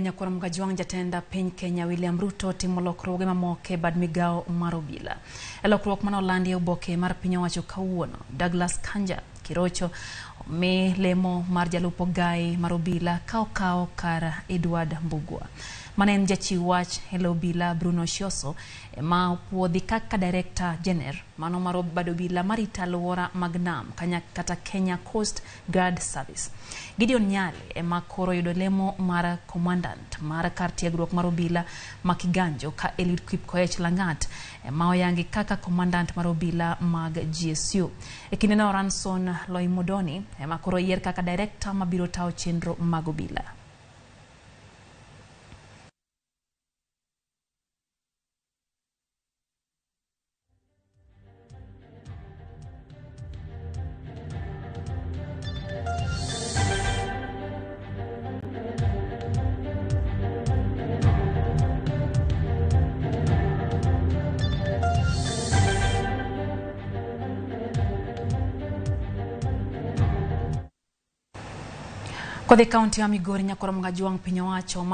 Nyakura Mkajwang jatenda piny Kenya William Ruto timo lokruoge mamoke bad migao mar obila. Lokruok mano olandi e oboke mar piny owacho kawuono. Douglas Kanja Kirocho mi lemo mar jalup ogai mar obila ka okawo kar Edward Mbugua. Mane en jachiw wach e obila Bruno Shioso ma opuodhi kaka Director General mano mar bad obila marito aluora mag nam kata Kenya Coast Guard Service. Gideon Nyali ema koro yudo lemo mar commandant mar kar tiegruok mar obila ma Kiganjo ka Eliud Kipkoech Langat ema oyangi kaka commandant mar obila mag GSU. E kinde no Ranson Loimodoni ema koro yier kaka director mabiro tawo chenro mag obila. Kodhi kaunti ya Migori Nyakura Mkajwang piny owacho